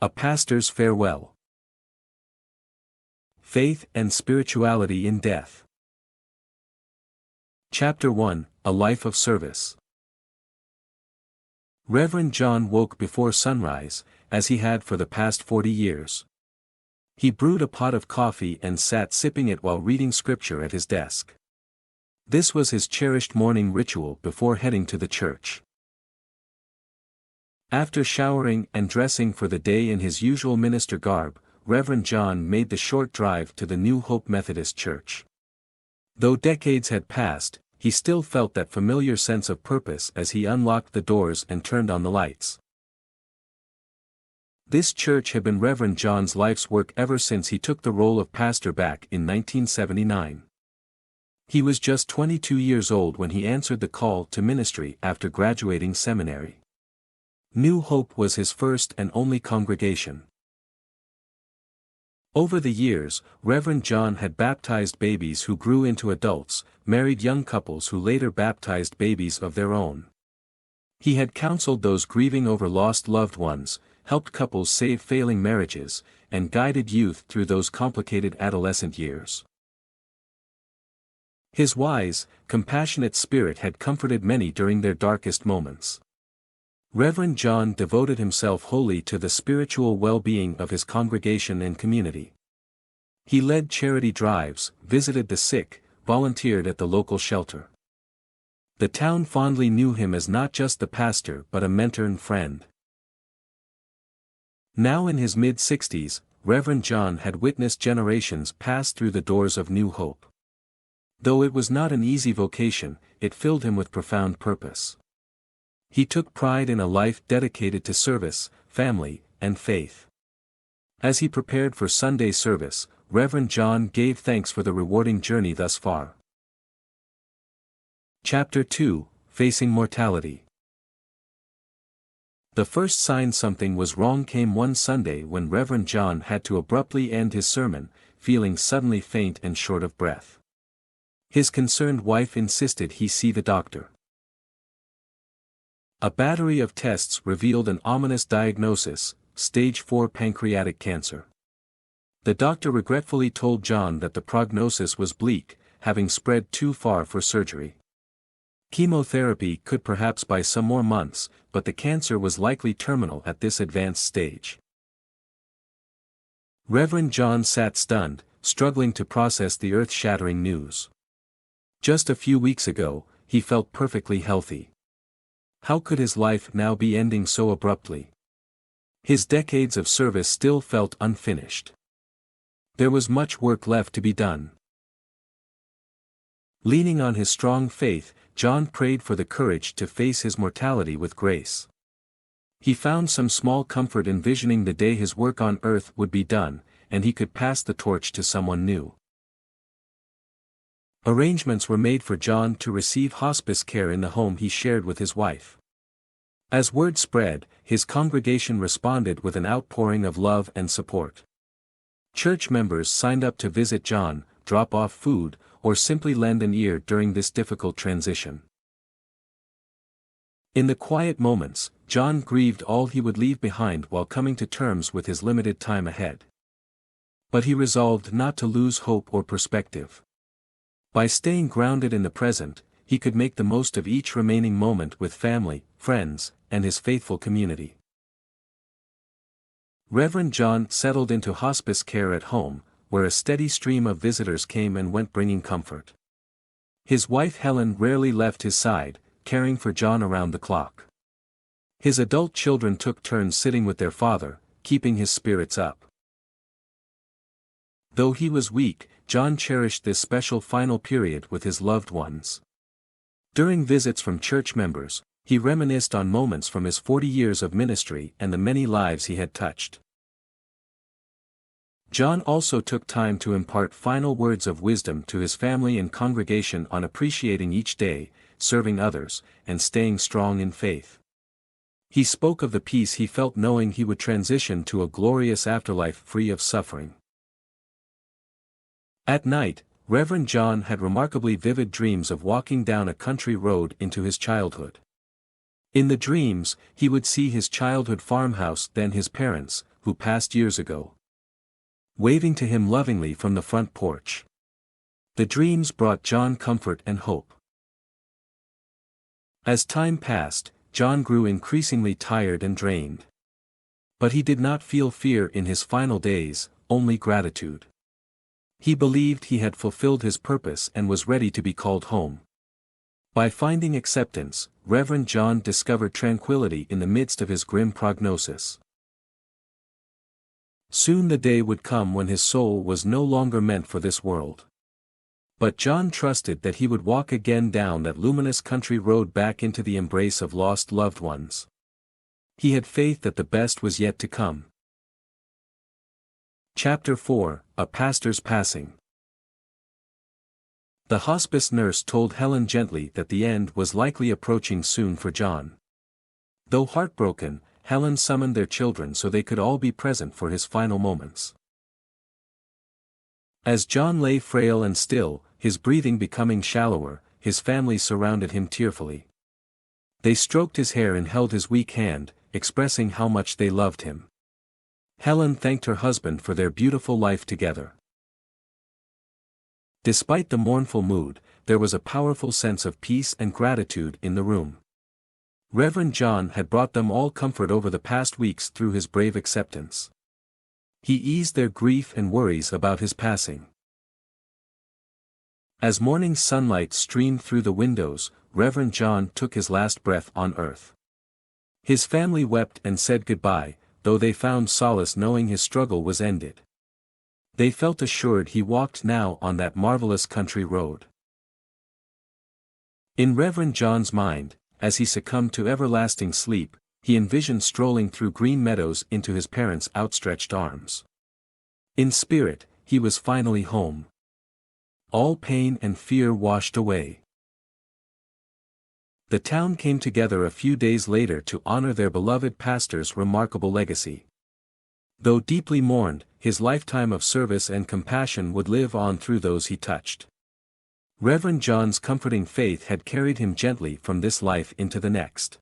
A pastor's farewell. Faith and spirituality in death. Chapter 1, A Life of Service. Reverend John woke before sunrise, as he had for the past 40 years. He brewed a pot of coffee and sat sipping it while reading scripture at his desk. This was his cherished morning ritual before heading to the church. After showering and dressing for the day in his usual minister garb, Reverend John made the short drive to the New Hope Methodist Church. Though decades had passed, he still felt that familiar sense of purpose as he unlocked the doors and turned on the lights. This church had been Reverend John's life's work ever since he took the role of pastor back in 1979. He was just 22 years old when he answered the call to ministry after graduating seminary. New Hope was his first and only congregation. Over the years, Reverend John had baptized babies who grew into adults, married young couples who later baptized babies of their own. He had counseled those grieving over lost loved ones, helped couples save failing marriages, and guided youth through those complicated adolescent years. His wise, compassionate spirit had comforted many during their darkest moments. Reverend John devoted himself wholly to the spiritual well-being of his congregation and community. He led charity drives, visited the sick, volunteered at the local shelter. The town fondly knew him as not just the pastor but a mentor and friend. Now in his mid-60s, Reverend John had witnessed generations pass through the doors of New Hope. Though it was not an easy vocation, it filled him with profound purpose. He took pride in a life dedicated to service, family, and faith. As he prepared for Sunday service, Reverend John gave thanks for the rewarding journey thus far. Chapter 2, Facing Mortality. The first sign something was wrong came one Sunday when Reverend John had to abruptly end his sermon, feeling suddenly faint and short of breath. His concerned wife insisted he see the doctor. A battery of tests revealed an ominous diagnosis, stage 4 pancreatic cancer. The doctor regretfully told John that the prognosis was bleak, having spread too far for surgery. Chemotherapy could perhaps buy some more months, but the cancer was likely terminal at this advanced stage. Reverend John sat stunned, struggling to process the earth-shattering news. Just a few weeks ago, he felt perfectly healthy. How could his life now be ending so abruptly? His decades of service still felt unfinished. There was much work left to be done. Leaning on his strong faith, John prayed for the courage to face his mortality with grace. He found some small comfort envisioning the day his work on earth would be done, and he could pass the torch to someone new. Arrangements were made for John to receive hospice care in the home he shared with his wife. As word spread, his congregation responded with an outpouring of love and support. Church members signed up to visit John, drop off food, or simply lend an ear during this difficult transition. In the quiet moments, John grieved all he would leave behind while coming to terms with his limited time ahead. But he resolved not to lose hope or perspective. By staying grounded in the present, he could make the most of each remaining moment with family, friends, and his faithful community. Reverend John settled into hospice care at home, where a steady stream of visitors came and went bringing comfort. His wife Helen rarely left his side, caring for John around the clock. His adult children took turns sitting with their father, keeping his spirits up. Though he was weak, John cherished this special final period with his loved ones. During visits from church members, he reminisced on moments from his 40 years of ministry and the many lives he had touched. John also took time to impart final words of wisdom to his family and congregation on appreciating each day, serving others, and staying strong in faith. He spoke of the peace he felt knowing he would transition to a glorious afterlife free of suffering. At night, Reverend John had remarkably vivid dreams of walking down a country road into his childhood. In the dreams, he would see his childhood farmhouse, then his parents, who passed years ago, waving to him lovingly from the front porch. The dreams brought John comfort and hope. As time passed, John grew increasingly tired and drained. But he did not feel fear in his final days, only gratitude. He believed he had fulfilled his purpose and was ready to be called home. By finding acceptance, Reverend John discovered tranquility in the midst of his grim prognosis. Soon the day would come when his soul was no longer meant for this world. But John trusted that he would walk again down that luminous country road back into the embrace of lost loved ones. He had faith that the best was yet to come. Chapter 4: A Pastor's Passing. The hospice nurse told Helen gently that the end was likely approaching soon for John. Though heartbroken, Helen summoned their children so they could all be present for his final moments. As John lay frail and still, his breathing becoming shallower, his family surrounded him tearfully. They stroked his hair and held his weak hand, expressing how much they loved him. Helen thanked her husband for their beautiful life together. Despite the mournful mood, there was a powerful sense of peace and gratitude in the room. Reverend John had brought them all comfort over the past weeks through his brave acceptance. He eased their grief and worries about his passing. As morning sunlight streamed through the windows, Reverend John took his last breath on earth. His family wept and said goodbye, though they found solace knowing his struggle was ended. They felt assured he walked now on that marvelous country road. In Reverend John's mind, as he succumbed to everlasting sleep, he envisioned strolling through green meadows into his parents' outstretched arms. In spirit, he was finally home. All pain and fear washed away. The town came together a few days later to honor their beloved pastor's remarkable legacy. Though deeply mourned, his lifetime of service and compassion would live on through those he touched. Reverend John's comforting faith had carried him gently from this life into the next.